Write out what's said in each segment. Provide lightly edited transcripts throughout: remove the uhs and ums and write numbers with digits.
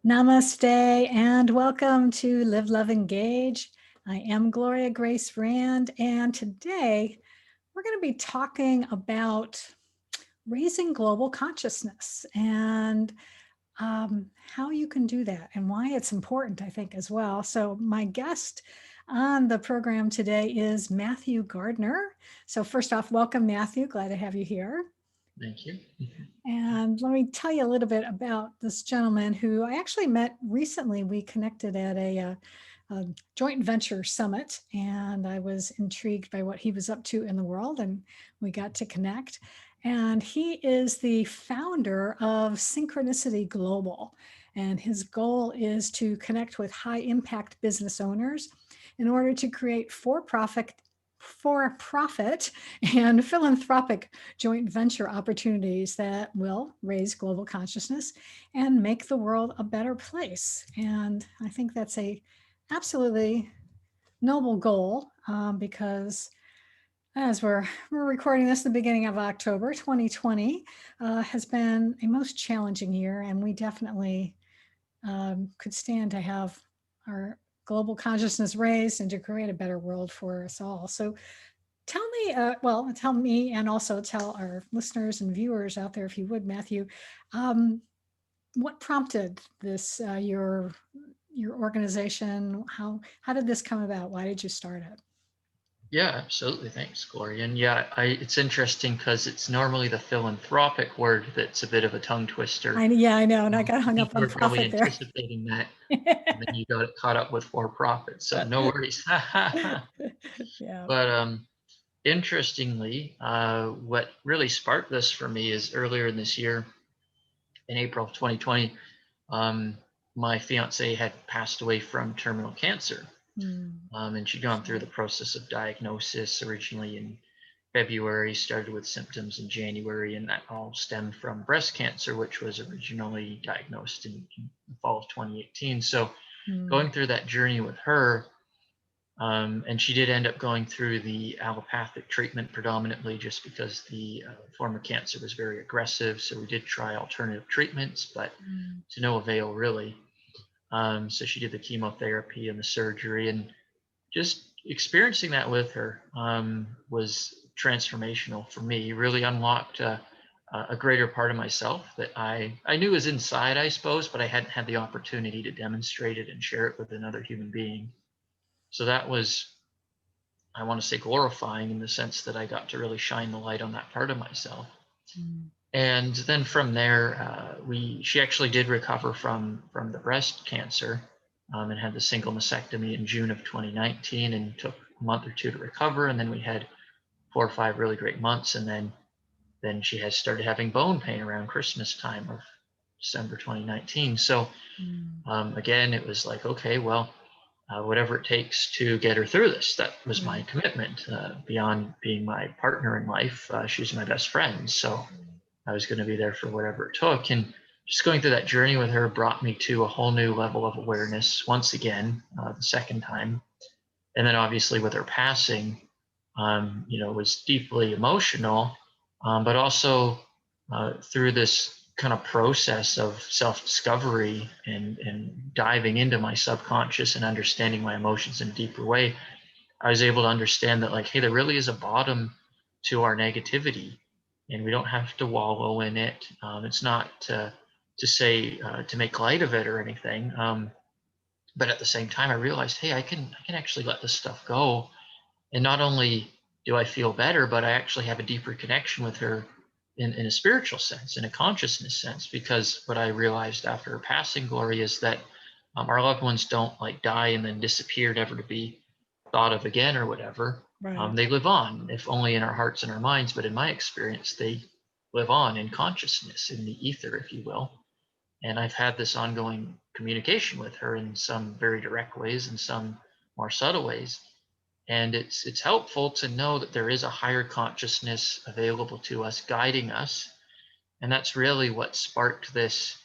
Namaste and welcome to Live, Love, Engage. I am Gloria Grace Rand, and today we're going to be talking about raising global consciousness and how you can do that and why it's important, I think, as well. So my guest on the program today is Matthew Gardner. So first off, welcome, Matthew. Glad to have you here. Thank you. And let me tell you a little bit about this gentleman who I actually met recently. We connected at a joint venture summit, and I was intrigued by what he was up to in the world, and we got to connect. And he is the founder of Synchronicity Global, and his goal is to connect with high impact business owners in order to create for-profit and philanthropic joint venture opportunities that will raise global consciousness and make the world a better place. And I think that's a absolutely noble goal, because as we're recording this the beginning of October 2020 has been a most challenging year, and we definitely could stand to have our global consciousness raised and to create a better world for us all. So tell me and also tell our listeners and viewers out there, if you would, Matthew, what prompted this, your organization? How did this come about? Why did you start it? Yeah, absolutely. Thanks, Gloria. And yeah, it's interesting because it's normally the philanthropic word that's a bit of a tongue twister. I know, and I got hung up People on weren't really profit there. anticipating that, and then you got caught up with for-profit. So no worries. Yeah. But interestingly, what really sparked this for me is earlier in this year, in April of 2020, my fiancé had passed away from terminal cancer. And she'd gone through the process of diagnosis originally in February, started with symptoms in January, and that all stemmed from breast cancer, which was originally diagnosed in the fall of 2018. So going through that journey with her, and she did end up going through the allopathic treatment predominantly just because the form of cancer was very aggressive. So we did try alternative treatments, but to no avail really. So she did the chemotherapy and the surgery, and just experiencing that with her was transformational for me. Really unlocked a greater part of myself that I knew was inside, I suppose, but I hadn't had the opportunity to demonstrate it and share it with another human being. So that was, I want to say, glorifying in the sense that I got to really shine the light on that part of myself. And then from there, she actually did recover from the breast cancer, and had the single mastectomy in June of 2019, and took a month or two to recover. And then we had 4 or 5 really great months, and then she has started having bone pain around Christmas time of December 2019. So again, it was like, okay, well, whatever it takes to get her through this. That was my commitment. Beyond being my partner in life, she's my best friend. So I was going to be there for whatever it took. And just going through that journey with her brought me to a whole new level of awareness once again, the second time. And then obviously with her passing, was deeply emotional, but also through this kind of process of self-discovery and diving into my subconscious and understanding my emotions in a deeper way, I was able to understand that, like, hey, there really is a bottom to our negativity, and we don't have to wallow in it. It's not to say to make light of it or anything, but at the same time, I realized, hey, I can actually let this stuff go, and not only do I feel better, but I actually have a deeper connection with her in a spiritual sense, in a consciousness sense, because what I realized after her passing, Gloria, is that our loved ones don't like die and then disappear, never to be thought of again or whatever. Right. They live on, if only in our hearts and our minds, but in my experience, they live on in consciousness, in the ether, if you will. And I've had this ongoing communication with her in some very direct ways and some more subtle ways. And it's helpful to know that there is a higher consciousness available to us, guiding us. And that's really what sparked this.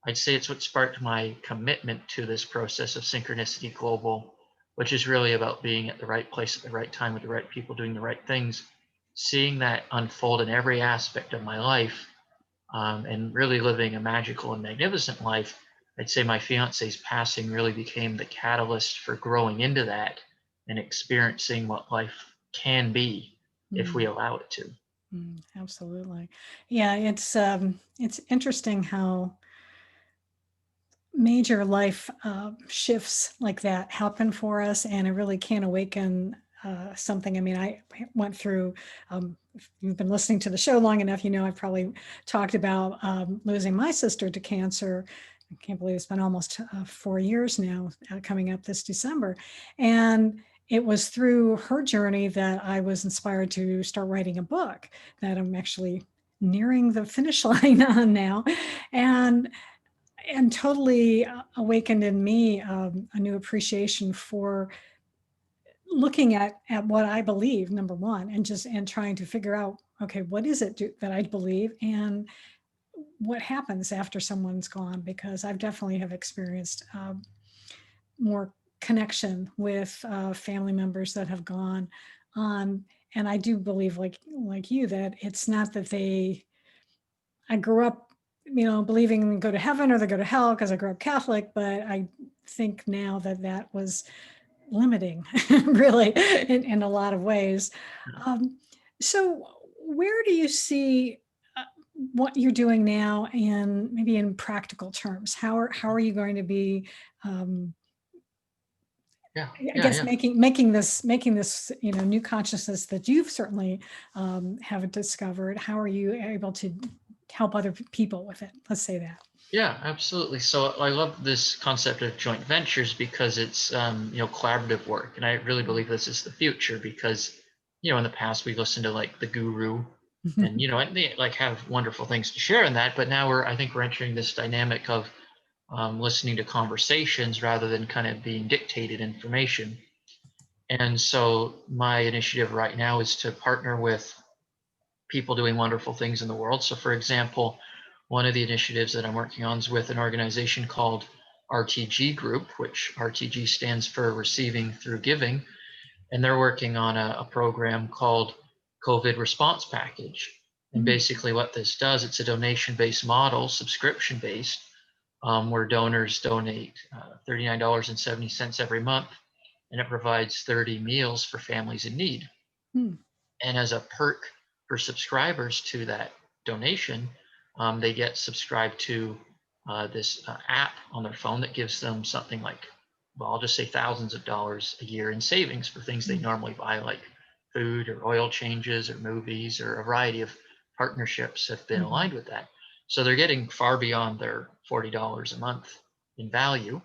I'd say it's what sparked my commitment to this process of Synchronicity Global, which is really about being at the right place at the right time with the right people, doing the right things, seeing that unfold in every aspect of my life, and really living a magical and magnificent life I'd say my fiance's passing really became the catalyst for growing into that and experiencing what life can be if we Mm, allow it to. absolutely. Yeah, it's interesting how major life shifts like that happen for us, and it really can awaken something. I mean, I went through, if you've been listening to the show long enough, you know, I've probably talked about losing my sister to cancer. I can't believe it's been almost 4 years now, coming up this December. And it was through her journey that I was inspired to start writing a book that I'm actually nearing the finish line on now. And totally awakened in me a new appreciation for looking at what I believe, number one, and trying to figure out, okay, what is it that I believe, and what happens after someone's gone? Because I've definitely have experienced more connection with family members that have gone on, and I do believe, like you, that it's not that I grew up, you know, believing they go to heaven or they go to hell because I grew up Catholic, but I think now that that was limiting, really, in a lot of ways. Um, so, where do you see what you're doing now, in maybe in practical terms? How are you going to be? Um, Yeah, I yeah, guess yeah. making this new consciousness that you've certainly have discovered. How are you able to help other people with it? Let's say that. Yeah, absolutely. So I love this concept of joint ventures because it's collaborative work, and I really believe this is the future because in the past we listened to like the guru, and and they like have wonderful things to share in that, but now I think we're entering this dynamic of listening to conversations rather than kind of being dictated information. And so my initiative right now is to partner with people doing wonderful things in the world. So, for example, one of the initiatives that I'm working on is with an organization called RTG Group, which RTG stands for Receiving Through Giving. And they're working on a program called COVID Response Package. And Mm, basically, what this does, it's a donation based model, subscription based, where donors donate $39.70 every month, and it provides 30 meals for families in need. mm, And as a perk for subscribers to that donation, they get subscribed to this app on their phone that gives them something like, well, I'll just say thousands of dollars a year in savings for things they mm, normally buy, like food or oil changes or movies, or a variety of partnerships have been mhm, aligned with that. So they're getting far beyond their $40 a month in value.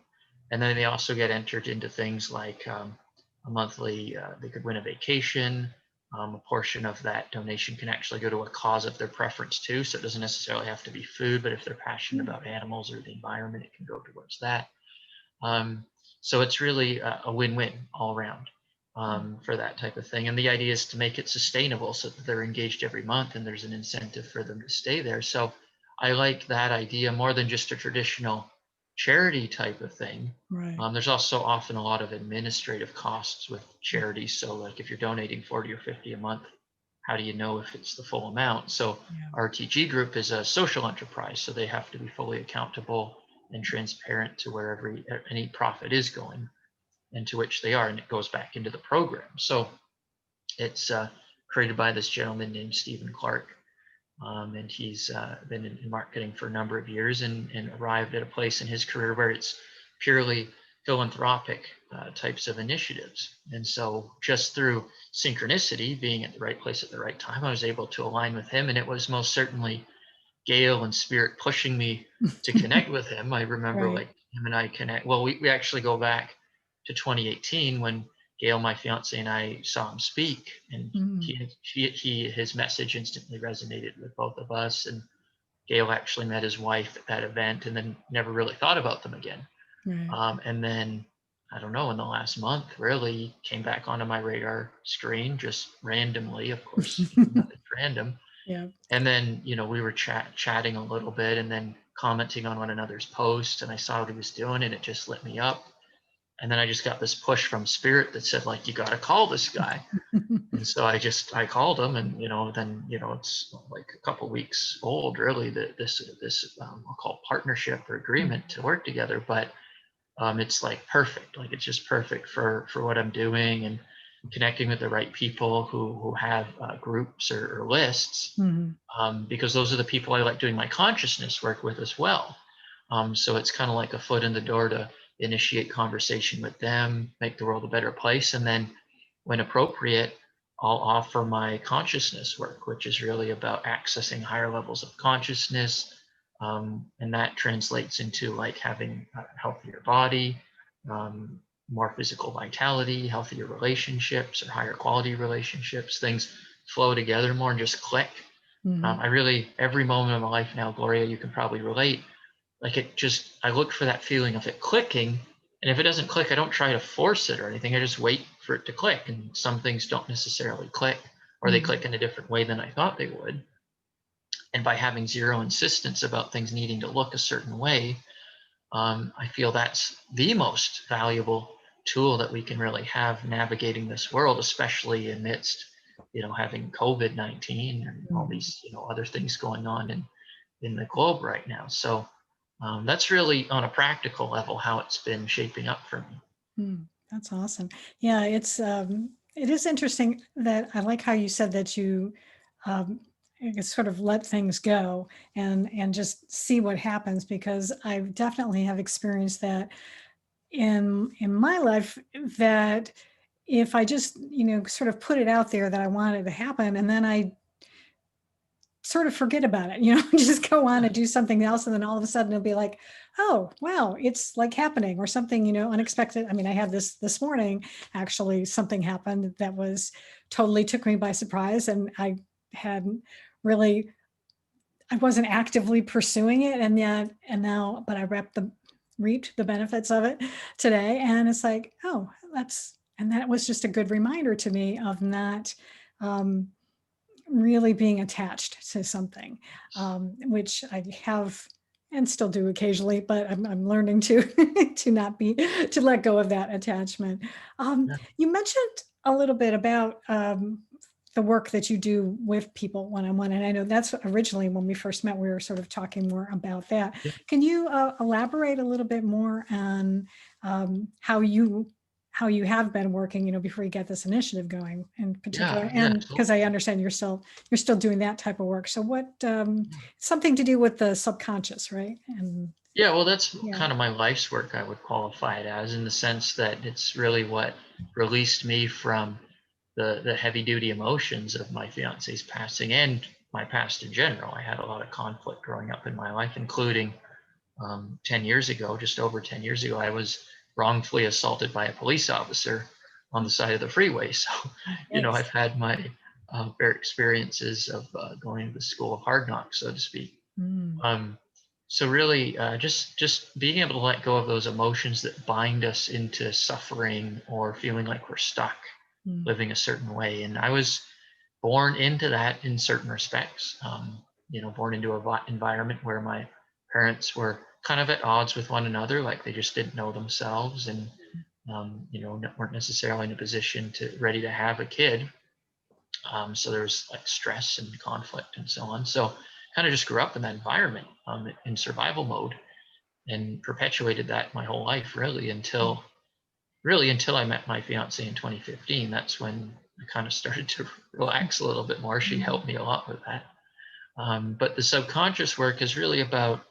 And then they also get entered into things like a monthly, they could win a vacation. A portion of that donation can actually go to a cause of their preference too. So it doesn't necessarily have to be food, but if they're passionate mm, about animals or the environment, it can go towards that. Um, so it's really a win-win all around mm, for that type of thing. And the idea is to make it sustainable so that they're engaged every month and there's an incentive for them to stay there. So I like that idea more than just a traditional charity type of thing. right. There's also often a lot of administrative costs with charities. So like if you're donating 40 or 50 a month, how do you know if it's the full amount? So Yeah. RTG Group is a social enterprise, so they have to be fully accountable and transparent to where any profit is going, and to which they are, and it goes back into the program. So it's created by this gentleman named Stephen Clark, and he's been in marketing for a number of years, and arrived at a place in his career where it's purely philanthropic types of initiatives. And so just through synchronicity, being at the right place at the right time, I was able to align with him, and it was most certainly Gail and Spirit pushing me to connect with him. I remember Right. like him and I connect. Well, we actually go back to 2018 when Gail, my fiance, and I saw him speak, and Mm, his message instantly resonated with both of us. And Gail actually met his wife at that event, and then never really thought about them again. right. And then I don't know, in the last month, really came back onto my radar screen just randomly. Of course, nothing's random. Yeah. And then we were chatting a little bit, and then commenting on one another's posts, and I saw what he was doing, and it just lit me up. And then I just got this push from spirit that said, like, you got to call this guy. And so I called him, and then it's like a couple weeks old, really, that this I'll call partnership or agreement to work together. But it's like perfect, like it's just perfect for what I'm doing, and connecting with the right people who have groups or lists, because those are the people I like doing my consciousness work with as well. So it's kind of like a foot in the door to initiate conversation with them, make the world a better place, and then when appropriate, I'll offer my consciousness work, which is really about accessing higher levels of consciousness. And that translates into like having a healthier body, um, more physical vitality, healthier relationships or higher quality relationships. Things flow together more and just click. I really, every moment of my life now, Gloria, you can probably relate, like I look for that feeling of it clicking. And if it doesn't click, I don't try to force it or anything. I just wait for it to click. And some things don't necessarily click, or they click in a different way than I thought they would. And by having zero insistence about things needing to look a certain way, I feel that's the most valuable tool that we can really have navigating this world, especially amidst, having COVID-19 and all these, other things going on in the globe right now. So that's really on a practical level how it's been shaping up for me. That's awesome. Yeah, it is interesting that I like how you said that you I guess sort of let things go and just see what happens, because I definitely have experienced that in my life, that if I just, sort of put it out there that I want it to happen, and then I sort of forget about it, just go on and do something else. And then all of a sudden it'll be like, oh, wow, it's like happening, or something, unexpected. I mean, I had this morning, actually, something happened that was totally took me by surprise. And I hadn't really, I wasn't actively pursuing it. And now, but I reaped the benefits of it today. And it's like, oh, and that was just a good reminder to me of not, really being attached to something, which I have and still do occasionally, but I'm learning to to let go of that attachment. Yeah. You mentioned a little bit about the work that you do with people one-on-one, and I know that's originally when we first met, we were sort of talking more about that. Yeah. Can you elaborate a little bit more on how you have been working, before you get this initiative going in particular? Yeah. And because I understand you're still doing that type of work. So what, something to do with the subconscious, right? And Yeah, well, that's yeah. kind of my life's work, I would qualify it as, in the sense that it's really what released me from the heavy duty emotions of my fiance's passing and my past in general. I had a lot of conflict growing up in my life, including 10 years ago, just over 10 years ago, I was wrongfully assaulted by a police officer on the side of the freeway. So, Yes. I've had my experiences of going to the school of hard knocks, so to speak. Mm. Um, so really, just being able to let go of those emotions that bind us into suffering or feeling like we're stuck Mm. living a certain way. And I was born into that in certain respects. Born into an environment where my parents were kind of at odds with one another, like they just didn't know themselves, and weren't necessarily in a position to ready to have a kid. So there was like stress and conflict and so on. So kind of just grew up in that environment, in survival mode, and perpetuated that my whole life, really until I met my fiance in 2015. That's when I kind of started to relax a little bit more. She helped me a lot with that. But the subconscious work is really about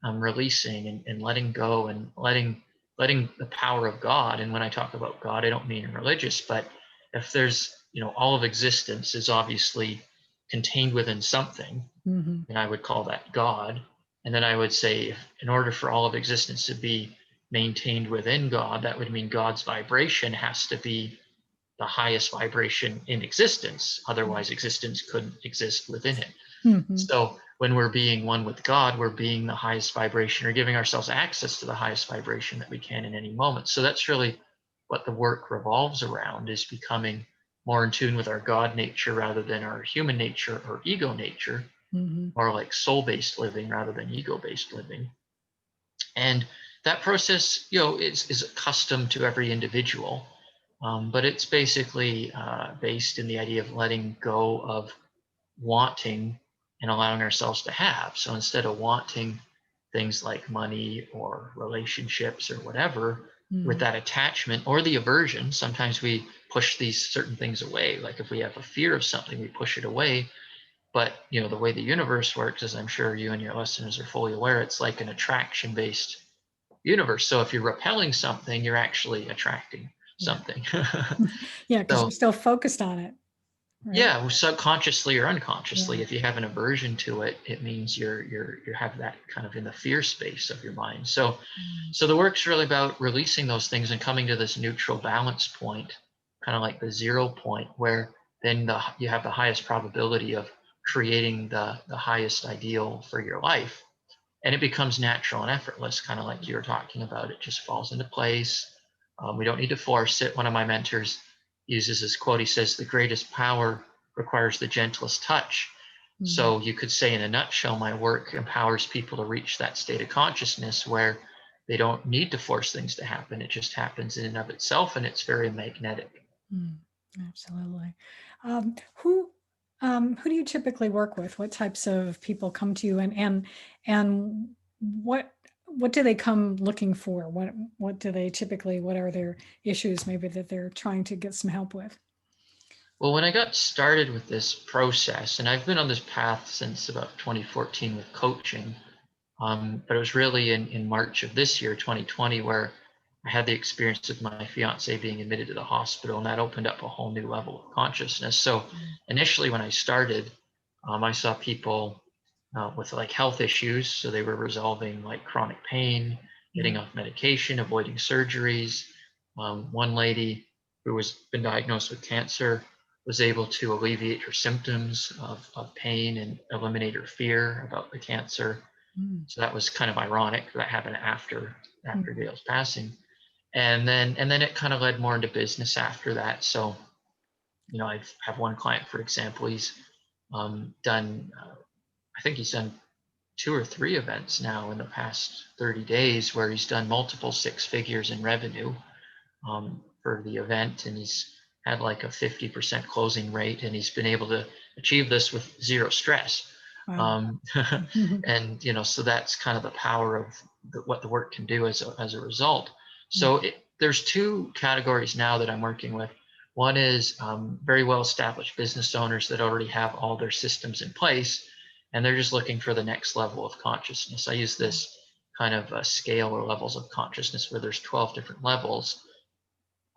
releasing and letting go, and letting the power of God. And when I talk about God, I don't mean religious, but if there's, all of existence is obviously contained within something, Mhm. and I would call that God. And then I would say, if, in order for all of existence to be maintained within God, that would mean God's vibration has to be the highest vibration in existence. Otherwise, existence couldn't exist within it. Mhm. So when we're being one with God, we're being the highest vibration, or giving ourselves access to the highest vibration that we can in any moment. So that's really what the work revolves around, is becoming more in tune with our God nature rather than our human nature or ego nature, Mhm. more like soul-based living rather than ego-based living. And that process, is custom to every individual. But it's basically based in the idea of letting go of wanting and allowing ourselves to have. So instead of wanting things like money or relationships or whatever, with that attachment or the aversion, sometimes we push these certain things away. Like if we have a fear of something, we push it away. But the way the universe works, as I'm sure you and your listeners are fully aware, it's like an attraction based universe. So if you're repelling something, you're actually attracting Yeah. something. Yeah, because So you're still focused on it, right? yeah, subconsciously or unconsciously, Yeah. if you have an aversion to it, it means you have that kind of in the fear space of your mind. So Mm. so the work's really about releasing those things and coming to this neutral balance point, kind of like the 0 point, where then you have the highest probability of creating the highest ideal for your life. And it becomes natural and effortless, kind of like you were talking about. It just falls into place. We don't need to force it. One of my mentors uses this quote. He says, "The greatest power requires the gentlest touch." So you could say, in a nutshell, my work empowers people to reach that state of consciousness where they don't need to force things to happen. It just happens in and of itself, and it's very magnetic. Absolutely. Um, who who do you typically work with? What types of people come to you, and what do they come looking for? What do they typically? What are their issues maybe that they're trying to get some help with? Well, when I got started with this process, and I've been on this path since about 2014 with coaching, but it was really in March of this year, 2020, where I had the experience of my fiance being admitted to the hospital, and that opened up a whole new level of consciousness. So initially, when I started, I saw people with like health issues. So they were resolving like chronic pain, getting off medication, avoiding surgeries. One lady who was been diagnosed with cancer was able to alleviate her symptoms of pain and eliminate her fear about the cancer. So that was kind of ironic. That happened after Dale's passing, and then it kind of led more into business after that. So I have one client, for example. He's done. I think he's done 2 or 3 events now in the past 30 days where he's done multiple six figures in revenue for the event, and he's had like a 50% closing rate, and he's been able to achieve this with zero stress. Wow. Um, and so that's kind of the power of what the work can do as a result. So there's 2 categories now that I'm working with. One is very well established business owners that already have all their systems in place, and they're just looking for the next level of consciousness. I use this kind of a scale or levels of consciousness where there's 12 different levels.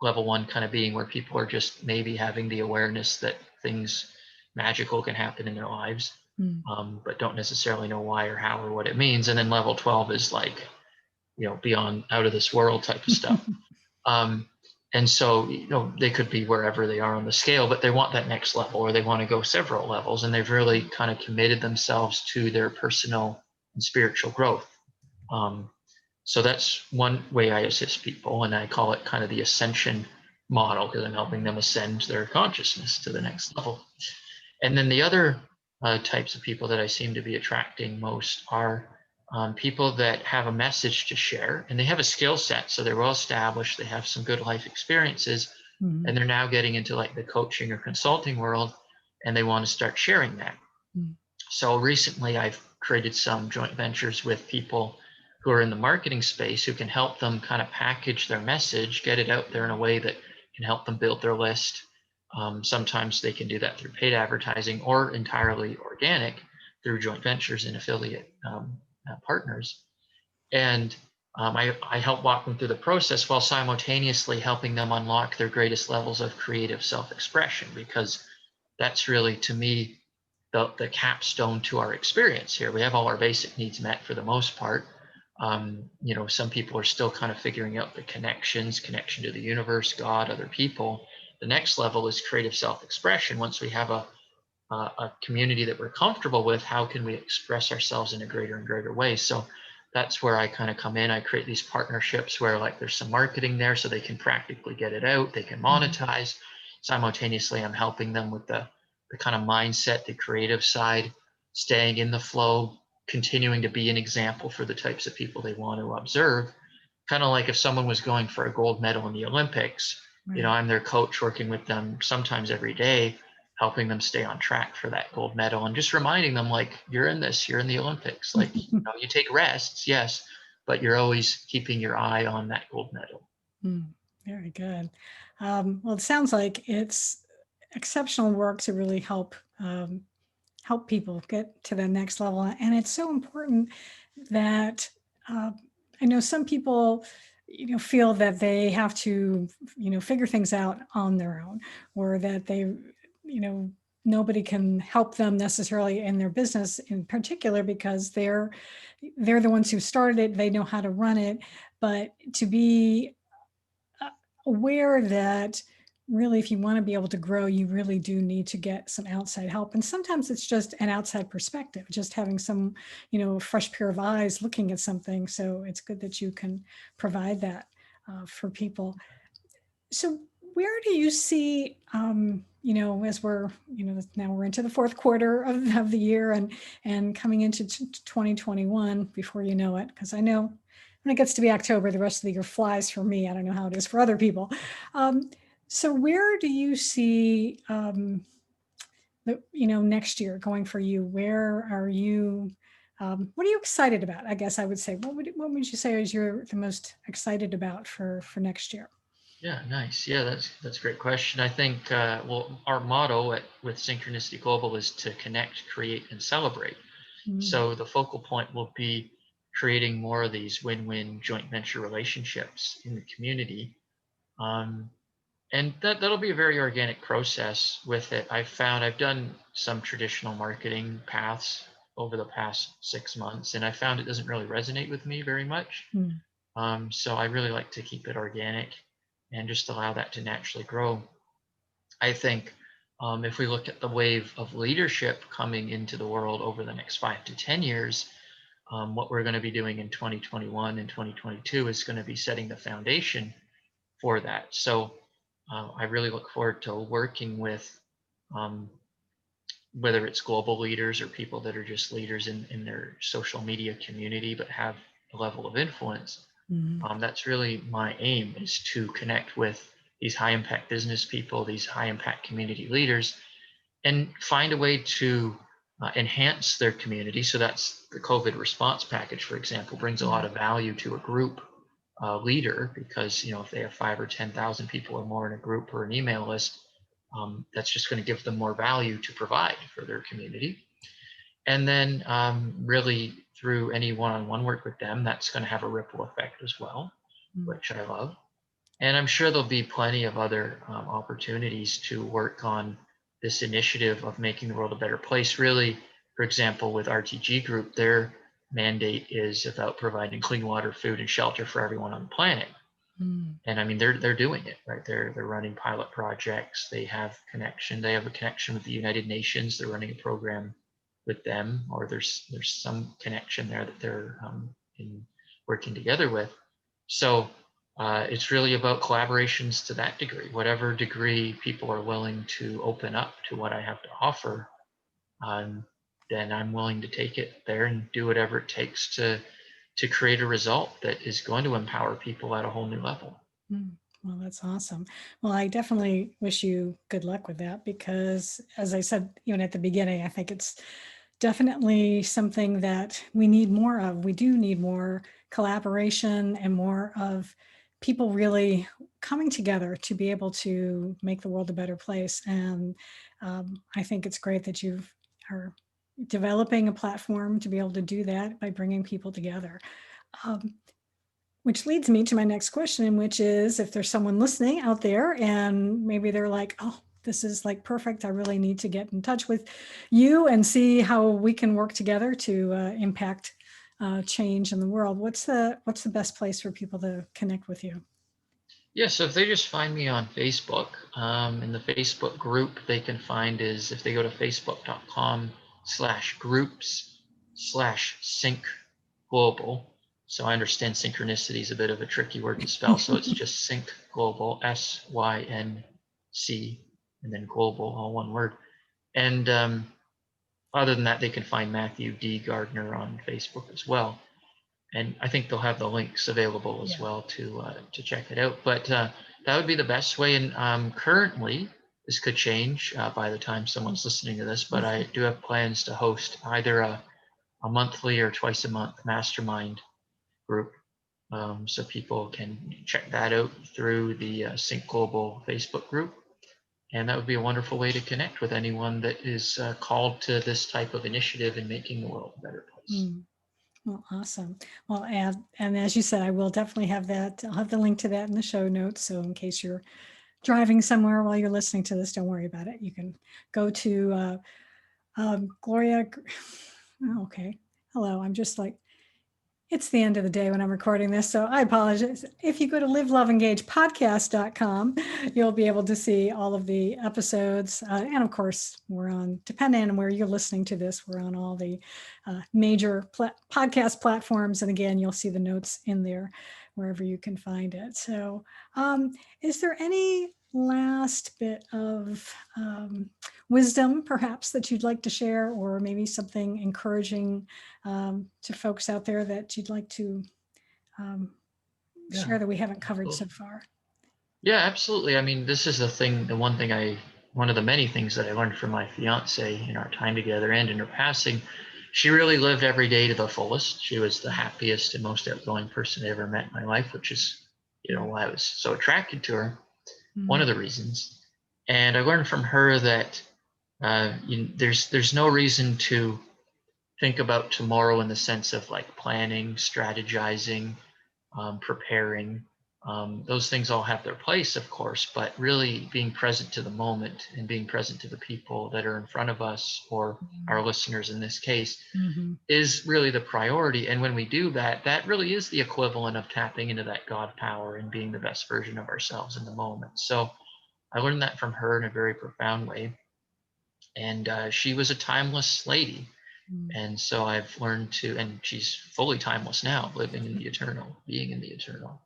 Level 1 kind of being where people are just maybe having the awareness that things magical can happen in their lives, but don't necessarily know why or how or what it means. And then level 12 is like, beyond out of this world type of stuff. And so, they could be wherever they are on the scale, but they want that next level, or they want to go several levels, and they've really kind of committed themselves to their personal and spiritual growth. So that's one way I assist people, and I call it kind of the ascension model, because I'm helping them ascend their consciousness to the next level. And then the other types of people that I seem to be attracting most are people that have a message to share, and they have a skill set. So they're well established, they have some good life experiences, and they're now getting into like the coaching or consulting world, and they want to start sharing that. So recently I've created some joint ventures with people who are in the marketing space who can help them kind of package their message, get it out there in a way that can help them build their list. Sometimes they can do that through paid advertising or entirely organic through joint ventures and affiliate partners. And I help walk them through the process while simultaneously helping them unlock their greatest levels of creative self-expression, because that's really, to me, the capstone to our experience here. We have all our basic needs met for the most part. Some people are still kind of figuring out the connection to the universe, God, other people. The next level is creative self-expression. Once we have a community that we're comfortable with, how can we express ourselves in a greater and greater way? So that's where I kind of come in. I create these partnerships where like there's some marketing there so they can practically get it out, they can monetize. Simultaneously, I'm helping them with the kind of mindset, the creative side, staying in the flow, continuing to be an example for the types of people they want to observe. Kind of like if someone was going for a gold medal in the Olympics, Right. I'm their coach, working with them sometimes every day, helping them stay on track for that gold medal, and just reminding them, like, you're in this, you're in the Olympics. Like, you take rests, yes, but you're always keeping your eye on that gold medal. Very good. Well, it sounds like it's exceptional work to really help people get to the next level. And it's so important that I know some people, feel that they have to, figure things out on their own, or that they, nobody can help them necessarily in their business in particular, because they're the ones who started it. They know how to run it. But to be aware that really, if you want to be able to grow, you really do need to get some outside help. And sometimes it's just an outside perspective, just having some, fresh pair of eyes looking at something. So it's good that you can provide that for people. So where do you see, as we're, now we're into the fourth quarter of the year, and coming into 2021 before you know it, because I know when it gets to be October, the rest of the year flies for me. I don't know how it is for other people. So where do you see, next year going for you? Where are you? What are you excited about? I guess I would say, what would you say is you're the most excited about for next year? Yeah, nice. Yeah, that's a great question. I think our motto with Synchronicity Global is to connect, create, and celebrate. So the focal point will be creating more of these win-win joint venture relationships in the community. And that'll be a very organic process with it. I've done some traditional marketing paths over the past 6 months, and I found it doesn't really resonate with me very much. So I really like to keep it organic and just allow that to naturally grow. I think if we look at the wave of leadership coming into the world over the next 5 to 10 years, what we're going to be doing in 2021 and 2022 is going to be setting the foundation for that. So I really look forward to working with um, whether it's global leaders or people that are just leaders in their social media community but have a level of influence. That's really my aim, is to connect with these high impact business people, these high impact community leaders, and find a way to enhance their community. So that's the COVID response package, for example, brings a lot of value to a group leader, because if they have 5 or 10,000 people or more in a group or an email list, that's just going to give them more value to provide for their community. And then really through any one-on-one work with them, that's going to have a ripple effect as well, which I love. And I'm sure there'll be plenty of other opportunities to work on this initiative of making the world a better place. Really, for example, with RTG Group, their mandate is about providing clean water, food, and shelter for everyone on the planet. And I mean, they're doing it, right? They're running pilot projects. They have a connection with the United Nations. They're running a program with them, or there's some connection there that they're working together with. So it's really about collaborations to that degree. Whatever degree people are willing to open up to what I have to offer, then I'm willing to take it there and do whatever it takes to create a result that is going to empower people at a whole new level. Well, that's awesome. Well, I definitely wish you good luck with that, because as I said, even at the beginning, I think it's definitely something that we need more of. We do need more collaboration and more of people really coming together to be able to make the world a better place. And I think it's great that you are developing a platform to be able to do that by bringing people together. Which leads me to my next question, which is, if there's someone listening out there and maybe they're like, oh, this is like perfect, I really need to get in touch with you and see how we can work together to impact change in the world. What's the best place for people to connect with you? Yeah, so if they just find me on Facebook, in the Facebook group, they can find is if they go to facebook.com/groups/sync global. So I understand synchronicity is a bit of a tricky word to spell. So it's just sync global, SYNC, and then global, all one word. And Other than that, they can find Matthew D. Gardner on Facebook as well. And I think they'll have the links available as well to check it out. But that would be the best way. And currently, this could change by the time someone's listening to this, but I do have plans to host either a monthly or twice a month mastermind group. So people can check that out through the Sync Global Facebook group. And that would be a wonderful way to connect with anyone that is called to this type of initiative in making the world a better place. Well, awesome. Well, and as you said, I will definitely have that. I'll have the link to that in the show notes. So in case you're driving somewhere while you're listening to this, don't worry about it. You can go to Gloria. Okay. Hello. I'm just like, it's the end of the day when I'm recording this, so I apologize. If you go to liveloveengagepodcast.com, you'll be able to see all of the episodes. And of course, we're on, depending on where you're listening to this, we're on all the major podcast platforms. And again, you'll see the notes in there wherever you can find it. So is there any last bit of wisdom perhaps that you'd like to share, or maybe something encouraging to folks out there that you'd like to share that we haven't covered so far? Yeah, absolutely. I mean, this is one of the many things that I learned from my fiance in our time together and in her passing. She really lived every day to the fullest. She was the happiest and most outgoing person I ever met in my life, which is, why I was so attracted to her. One of the reasons. And I learned from her that there's no reason to think about tomorrow in the sense of like planning, strategizing, preparing. Those things all have their place, of course, but really being present to the moment and being present to the people that are in front of us, or our listeners in this case, is really the priority. And when we do that, that really is the equivalent of tapping into that God power and being the best version of ourselves in the moment. So I learned that from her in a very profound way. And she was a timeless lady. And so I've learned to, and she's fully timeless now, living in the eternal, being in the eternal.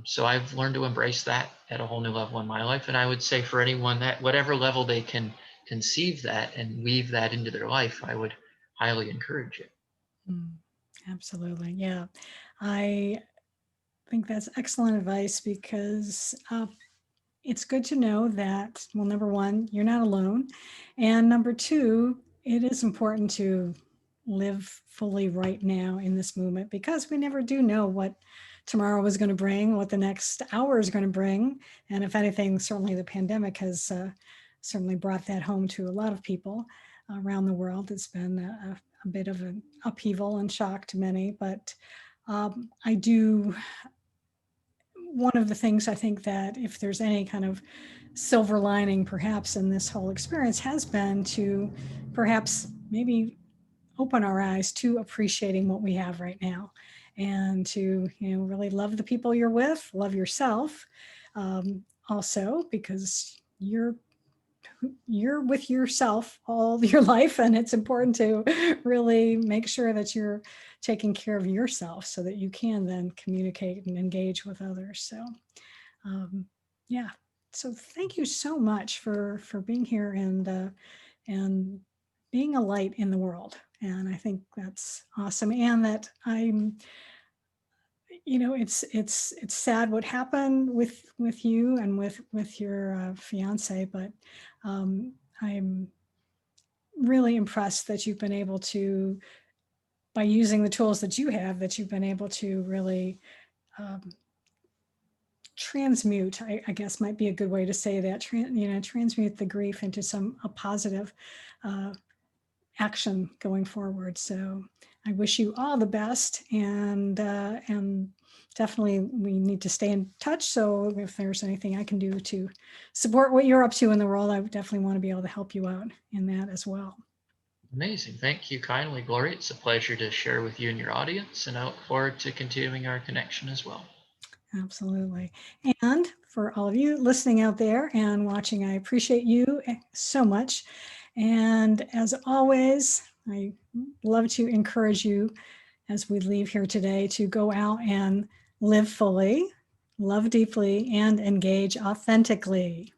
So I've learned to embrace that at a whole new level in my life. And I would say for anyone that whatever level they can conceive that and weave that into their life, I would highly encourage it. Absolutely. Yeah. I think that's excellent advice, because it's good to know that, well, number one, you're not alone. And number two, it is important to live fully right now in this moment, because we never do know what tomorrow is going to bring, what the next hour is going to bring. And if anything, certainly the pandemic has certainly brought that home to a lot of people around the world. It's been a bit of an upheaval and shock to many, but one of the things I think that if there's any kind of silver lining perhaps in this whole experience has been to perhaps maybe open our eyes to appreciating what we have right now, and to, really love the people you're with, love yourself also, because you're with yourself all your life, and it's important to really make sure that you're taking care of yourself so that you can then communicate and engage with others. So yeah, so thank you so much for being here and being a light in the world. And I think that's awesome. And that it's sad what happened with you and with your fiance, but I'm really impressed that you've been able to, by using the tools that you have, that you've been able to really transmute, I guess might be a good way to say that, transmute the grief into a positive action going forward. So I wish you all the best, and definitely we need to stay in touch. So if there's anything I can do to support what you're up to in the world, I definitely want to be able to help you out in that as well. Amazing. Thank you kindly, Gloria. It's a pleasure to share with you and your audience, and I look forward to continuing our connection as well. Absolutely. And for all of you listening out there and watching, I appreciate you so much. And as always, I love to encourage you as we leave here today to go out and live fully, love deeply, and engage authentically.